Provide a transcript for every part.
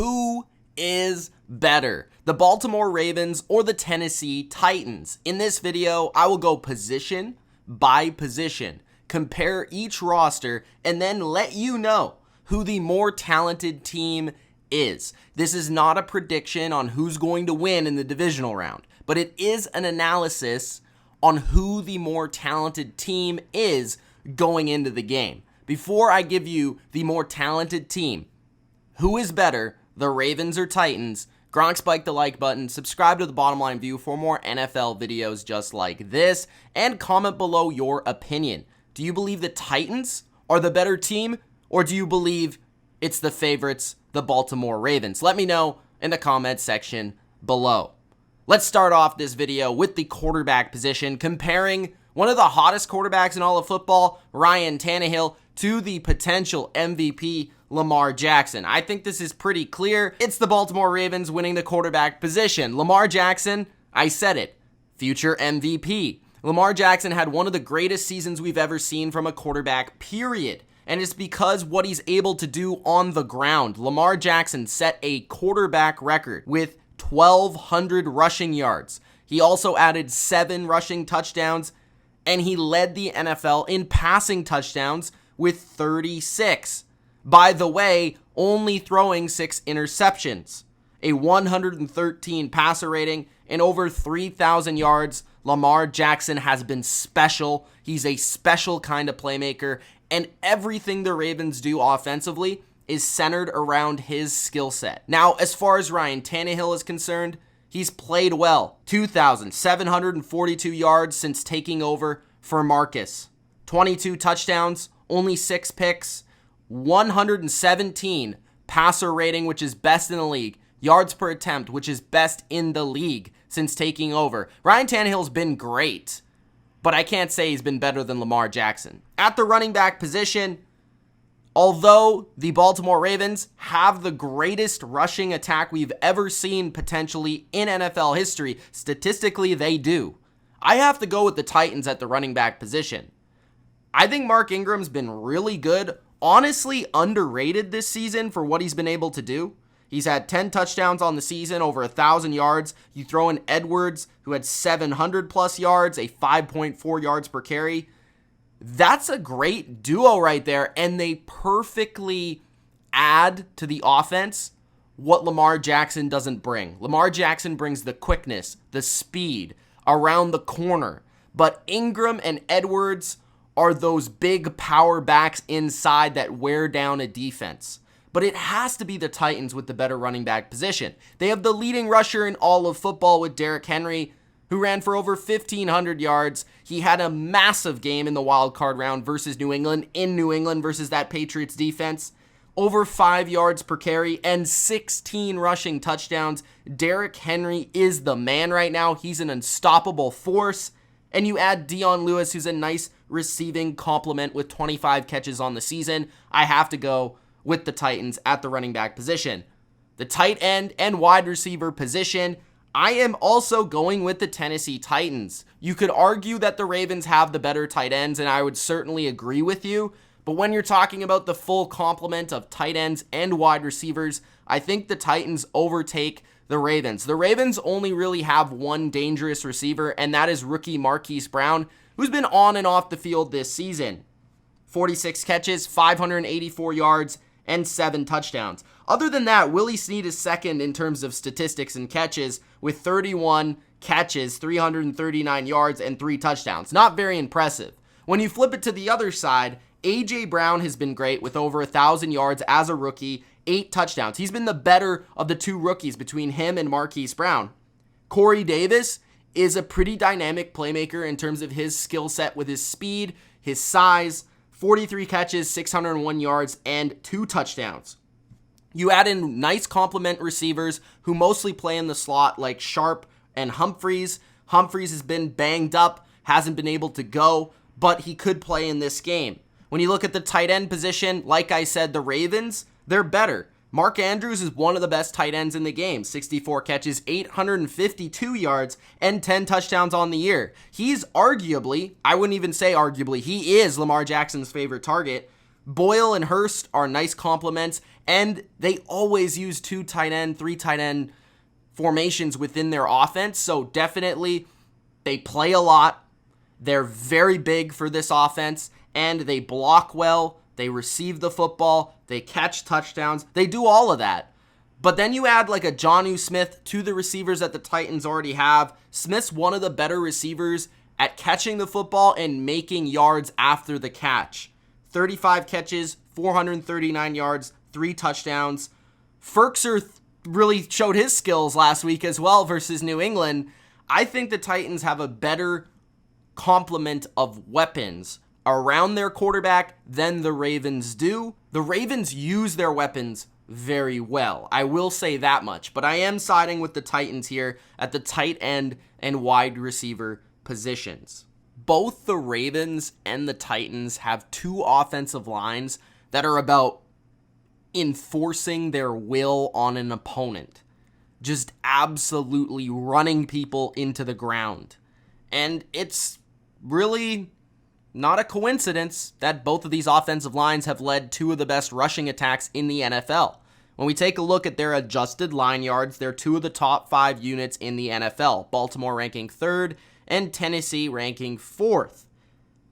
Who is better, the Baltimore Ravens or the Tennessee Titans? In this video, I will go position by position, compare each roster, and then let you know who the more talented team is. This is not a prediction on who's going to win in the divisional round, but it is an analysis on who the more talented team is going into the game. Before I give you the more talented team, who is better, the Ravens or Titans? Gronk, spike the like button, subscribe to the Bottom Line View for more NFL videos just like this, and comment below your opinion. Do you believe the Titans are the better team, or do you believe it's the favorites, the Baltimore Ravens? Let me know in the comments section below. Let's start off this video with the quarterback position, comparing one of the hottest quarterbacks in all of football, Ryan Tannehill, to the potential MVP, Lamar Jackson. I think this is pretty clear. It's the Baltimore Ravens winning the quarterback position. Lamar Jackson, I said it, future MVP. Lamar Jackson had one of the greatest seasons we've ever seen from a quarterback, period. And it's because what he's able to do on the ground. Lamar Jackson set a quarterback record with 1,200 rushing yards. He also added 7 rushing touchdowns, and he led the NFL in passing touchdowns with 36. By the way, only throwing 6 interceptions, a 113 passer rating, and over 3,000 yards. Lamar Jackson has been special. He's a special kind of playmaker, and everything the Ravens do offensively is centered around his skill set. Now, as far as Ryan Tannehill is concerned, he's played well. 2,742 yards since taking over for Marcus. 22 touchdowns, only 6 picks, 117 passer rating, which is best in the league. Yards per attempt, which is best in the league since taking over. Ryan Tannehill's been great, but I can't say he's been better than Lamar Jackson. At the running back position, although the Baltimore Ravens have the greatest rushing attack we've ever seen potentially in NFL history, statistically they do. I have to go with the Titans at the running back position. I think Mark Ingram's been really good, honestly underrated this season for what he's been able to do. He's had 10 touchdowns on the season, over 1,000 yards. You throw in Edwards, who had 700 plus yards, a 5.4 yards per carry. That's a great duo right there, and they perfectly add to the offense what Lamar Jackson doesn't bring. Lamar Jackson brings the quickness, the speed around the corner, but Ingram and Edwards are those big power backs inside that wear down a defense. But it has to be the Titans with the better running back position. They have the leading rusher in all of football with Derrick Henry, who ran for over 1,500 yards. He had a massive game in the wild card round versus New England, in New England versus that Patriots defense. Over 5 yards per carry and 16 rushing touchdowns. Derrick Henry is the man right now. He's an unstoppable force. And you add Dion Lewis, who's a nice receiving complement with 25 catches on the season. I have to go with the Titans at the running back position. The tight end and wide receiver position, I am also going with the Tennessee Titans. You could argue that the Ravens have the better tight ends, and I would certainly agree with you. But when you're talking about the full complement of tight ends and wide receivers, I think the Titans overtake the Ravens. The Ravens only really have one dangerous receiver, and that is rookie Marquise Brown, who's been on and off the field this season. 46 catches, 584 yards, and 7 touchdowns. Other than that, Willie Snead is second in terms of statistics and catches with 31 catches, 339 yards, and 3 touchdowns. Not very impressive. When you flip it to the other side, A.J. Brown has been great with over 1,000 yards as a rookie, 8 touchdowns. He's been the better of the 2 rookies between him and Marquise Brown. Corey Davis is a pretty dynamic playmaker in terms of his skill set with his speed, his size, 43 catches, 601 yards, and 2 touchdowns. You add in nice complement receivers who mostly play in the slot like Sharp and Humphreys. Humphreys has been banged up, hasn't been able to go, but he could play in this game. When you look at the tight end position, like I said, the Ravens, they're better. Mark Andrews is one of the best tight ends in the game. 64 catches, 852 yards, and 10 touchdowns on the year. He's arguably, I wouldn't even say arguably, he is Lamar Jackson's favorite target. Boyle and Hurst are nice complements, and they always use 2 tight end, 3 tight end formations within their offense. So definitely they play a lot. They're very big for this offense, and they block well. They receive the football. They catch touchdowns. They do all of that. But then you add like a Jonnu Smith to the receivers that the Titans already have. Smith's one of the better receivers at catching the football and making yards after the catch. 35 catches, 439 yards, 3 touchdowns. Ferkser really showed his skills last week as well versus New England. I think the Titans have a better complement of weapons around their quarterback than the Ravens do. The Ravens use their weapons very well. I will say that much, but I am siding with the Titans here at the tight end and wide receiver positions. Both the Ravens and the Titans have 2 offensive lines that are about enforcing their will on an opponent. Just absolutely running people into the ground. And it's really not a coincidence that both of these offensive lines have led 2 of the best rushing attacks in the NFL. When we take a look at their adjusted line yards, they're 2 of the top 5 units in the NFL. Baltimore ranking 3rd and Tennessee ranking 4th.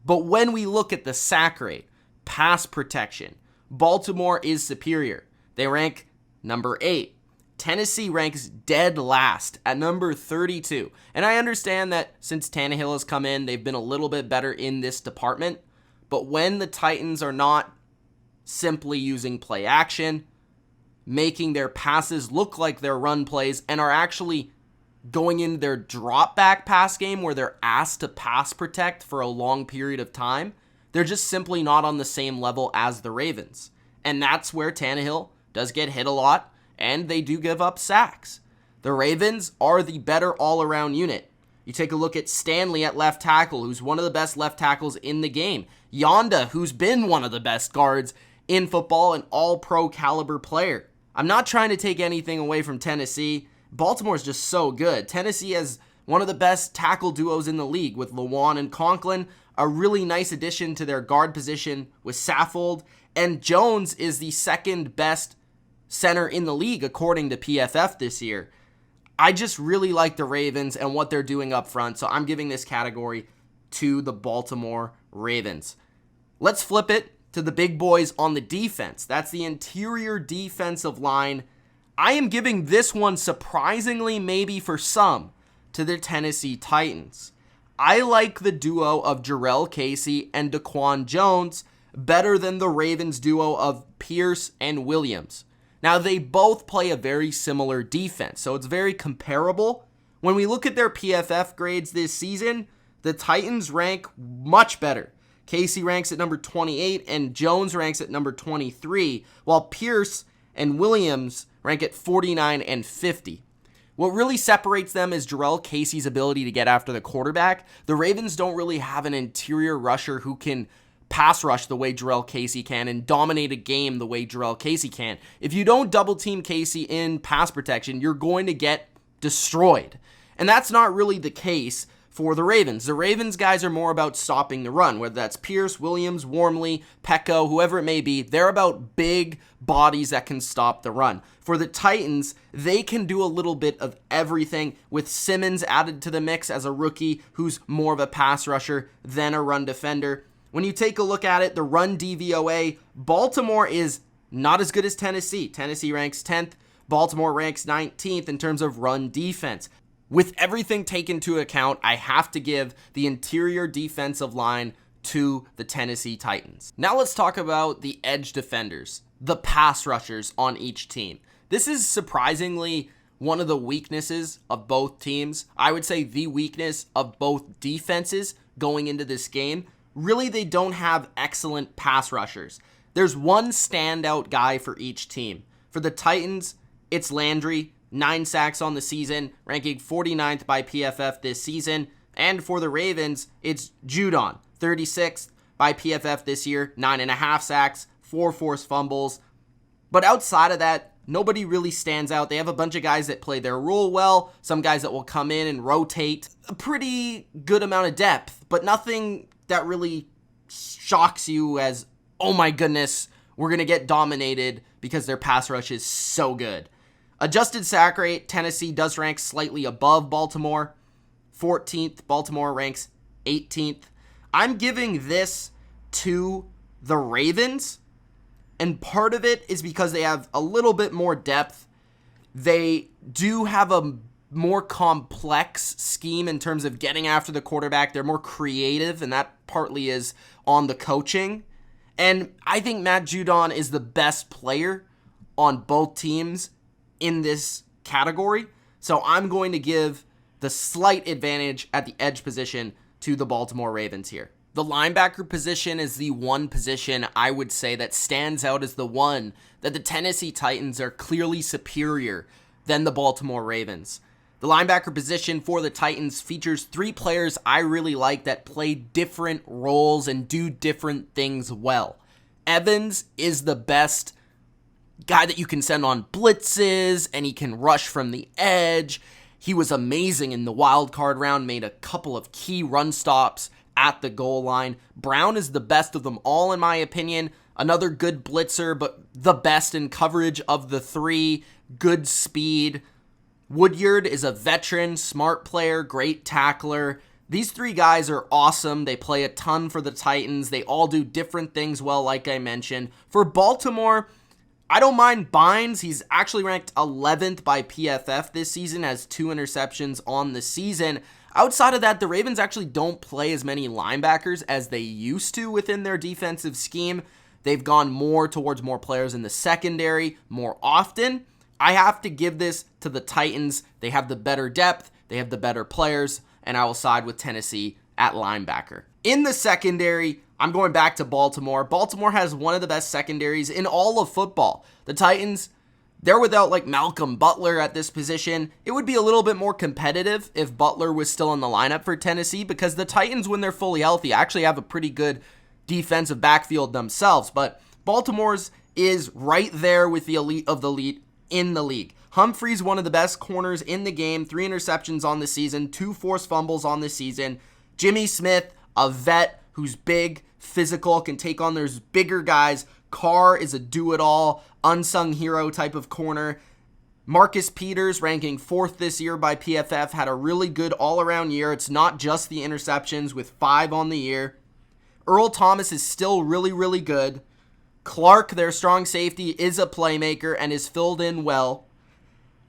But when we look at the sack rate, pass protection, Baltimore is superior. They rank number 8. Tennessee ranks dead last at number 32. And I understand that since Tannehill has come in, they've been a little bit better in this department. But when the Titans are not simply using play action, making their passes look like their run plays, and are actually going into their drop back pass game where they're asked to pass protect for a long period of time, they're just simply not on the same level as the Ravens. And that's where Tannehill does get hit a lot, and they do give up sacks. The Ravens are the better all-around unit. You take a look at Stanley at left tackle, who's one of the best left tackles in the game. Yonda, who's been one of the best guards in football, an all-pro caliber player. I'm not trying to take anything away from Tennessee. Baltimore's just so good. Tennessee has one of the best tackle duos in the league with Lewan and Conklin, a really nice addition to their guard position with Saffold, and Jones is the 2nd best center in the league according to PFF this year. I just really like the Ravens and what they're doing up front, so I'm giving this category to the Baltimore Ravens. Let's flip it to the big boys on the defense. That's the interior defensive line. I am giving this one, surprisingly maybe for some, to the Tennessee Titans. I like the duo of Jarrell Casey and Daquan Jones better than the Ravens duo of Pierce and Williams. Now, they both play a very similar defense, so it's very comparable. When we look at their PFF grades this season, the Titans rank much better. Casey ranks at number 28 and Jones ranks at number 23, while Pierce and Williams rank at 49 and 50. What really separates them is Jarrell Casey's ability to get after the quarterback. The Ravens don't really have an interior rusher who can pass rush the way Jarrell Casey can and dominate a game the way Jarrell Casey can. If you don't double team Casey in pass protection, you're going to get destroyed. And that's not really the case for the Ravens. The Ravens guys are more about stopping the run, whether that's Pierce, Williams, Wormley, Pecco, whoever it may be. They're about big bodies that can stop the run. For the Titans, they can do a little bit of everything with Simmons added to the mix as a rookie who's more of a pass rusher than a run defender. When you take a look at it, the run DVOA, Baltimore is not as good as Tennessee. Tennessee ranks 10th. Baltimore ranks 19th in terms of run defense. With everything taken into account, I have to give the interior defensive line to the Tennessee Titans. Now let's talk about the edge defenders, the pass rushers on each team. This is surprisingly one of the weaknesses of both teams. I would say the weakness of both defenses going into this game. Really, they don't have excellent pass rushers. There's one standout guy for each team. For the Titans, it's Landry. 9 sacks on the season, ranking 49th by PFF this season. And for the Ravens, it's Judon, 36th by PFF this year, 9.5 sacks, 4 forced fumbles. But outside of that, nobody really stands out. They have a bunch of guys that play their role well, some guys that will come in and rotate. A pretty good amount of depth, but nothing that really shocks you as oh my goodness, we're going to get dominated because their pass rush is so good. Adjusted sack rate, Tennessee does rank slightly above Baltimore. 14th, Baltimore ranks 18th. I'm giving this to the Ravens, and part of it is because they have a little bit more depth. They do have a more complex scheme in terms of getting after the quarterback. They're more creative, and that partly is on the coaching. And I think Matt Judon is the best player on both teams in this category. So I'm going to give the slight advantage at the edge position to the Baltimore Ravens here. The linebacker position is the one position I would say that stands out as the one that the Tennessee Titans are clearly superior than the Baltimore Ravens. The linebacker position for the Titans features 3 players I really like that play different roles and do different things well. Evans is the best guy that you can send on blitzes, and he can rush from the edge. He was amazing in the wild card round, made a couple of key run stops at the goal line. Brown is the best of them all, in my opinion. Another good blitzer, but the best in coverage of the 3. Good speed. Woodyard is a veteran, smart player, great tackler. These 3 guys are awesome. They play a ton for the Titans. They all do different things well, like I mentioned. For Baltimore, I don't mind Bynes. He's actually ranked 11th by PFF this season, has 2 interceptions on the season. Outside of that, the Ravens actually don't play as many linebackers as they used to within their defensive scheme. They've gone more towards more players in the secondary more often. I have to give this to the Titans. They have the better depth, they have the better players, and I will side with Tennessee at linebacker. In the secondary, I'm going back to Baltimore. Baltimore has one of the best secondaries in all of football. The Titans, they're without like Malcolm Butler at this position. It would be a little bit more competitive if Butler was still in the lineup for Tennessee, because the Titans, when they're fully healthy, actually have a pretty good defensive backfield themselves. But Baltimore's is right there with the elite of the elite in the league. Humphrey's one of the best corners in the game, 3 interceptions on the season, 2 forced fumbles on the season. Jimmy Smith, a vet who's big, physical, can take on those bigger guys. Carr is a do-it-all, unsung hero type of corner. Marcus Peters, ranking 4th this year by PFF, had a really good all-around year. It's not just the interceptions, with 5 on the year. Earl Thomas is still really, really good. Clark, their strong safety, is a playmaker and is filled in well.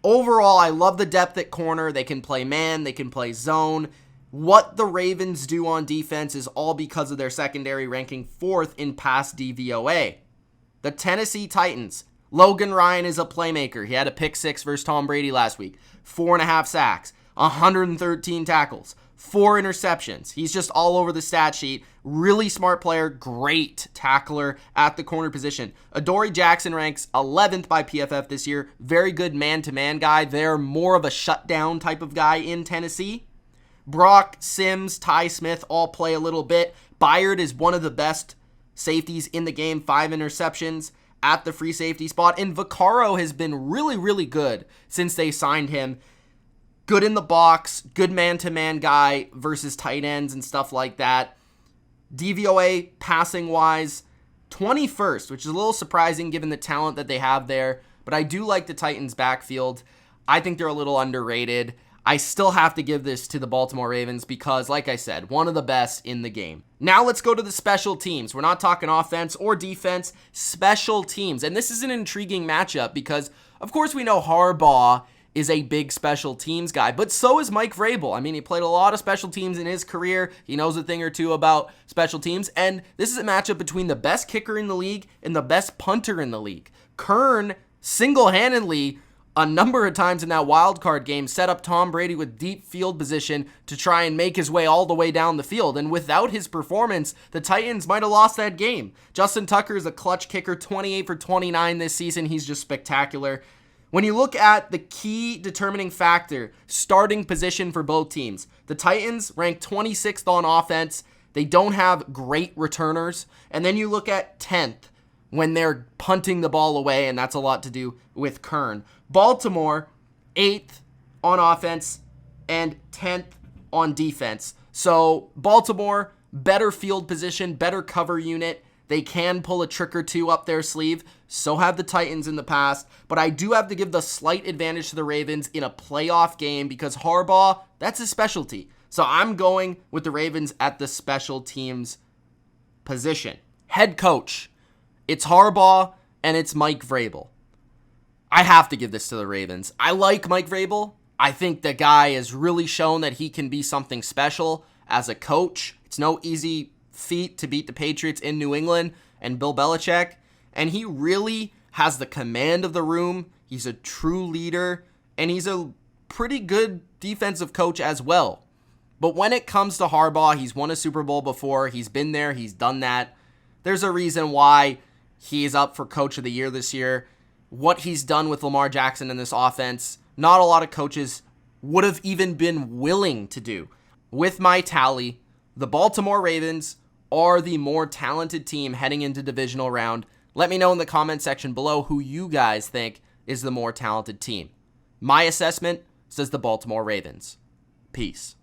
Overall, I love the depth at corner. They can play man, they can play zone. What the Ravens do on defense is all because of their secondary, ranking 4th in pass DVOA. The Tennessee Titans, Logan Ryan is a playmaker. He had a pick 6 versus Tom Brady last week. 4.5 sacks, 113 tackles, 4 interceptions. He's just all over the stat sheet. Really smart player, great tackler at the corner position. Adoree Jackson ranks 11th by PFF this year. Very good man-to-man guy. They're more of a shutdown type of guy in Tennessee. Brock, Sims, Ty Smith all play a little bit. Byard is one of the best safeties in the game. 5 interceptions at the free safety spot. And Vaccaro has been really, really good since they signed him. Good in the box, good man-to-man guy versus tight ends and stuff like that. DVOA, passing-wise, 21st, which is a little surprising given the talent that they have there. But I do like the Titans' backfield. I think they're a little underrated. I still have to give this to the Baltimore Ravens because, like I said, one of the best in the game. Now let's go to the special teams. We're not talking offense or defense, special teams. And this is an intriguing matchup because, of course, we know Harbaugh is a big special teams guy, but so is Mike Vrabel. I mean, he played a lot of special teams in his career. He knows a thing or two about special teams, and this is a matchup between the best kicker in the league and the best punter in the league. Kern single-handedly, a number of times in that wild card game, set up Tom Brady with deep field position to try and make his way all the way down the field, and without his performance, the Titans might have lost that game. Justin Tucker is a clutch kicker, 28 for 29 this season. He's just spectacular. When you look at the key determining factor, starting position for both teams, the Titans rank 26th on offense. They don't have great returners. And then you look at 10th when they're punting the ball away, and that's a lot to do with Kern. Baltimore, 8th on offense and 10th on defense. So Baltimore, better field position, better cover unit. They can pull a trick or two up their sleeve. So have the Titans in the past. But I do have to give the slight advantage to the Ravens in a playoff game because Harbaugh, that's his specialty. So I'm going with the Ravens at the special teams position. Head coach. It's Harbaugh and it's Mike Vrabel. I have to give this to the Ravens. I like Mike Vrabel. I think the guy has really shown that he can be something special as a coach. It's no easy feat to beat the Patriots in New England and Bill Belichick. And he really has the command of the room. He's a true leader. And he's a pretty good defensive coach as well. But when it comes to Harbaugh, he's won a Super Bowl before. He's been there. He's done that. There's a reason why he is up for Coach of the Year this year. What he's done with Lamar Jackson in this offense, not a lot of coaches would have even been willing to do. With my tally, the Baltimore Ravens are the more talented team heading into Divisional Round. Let me know in the comment section below who you guys think is the more talented team. My assessment says the Baltimore Ravens. Peace.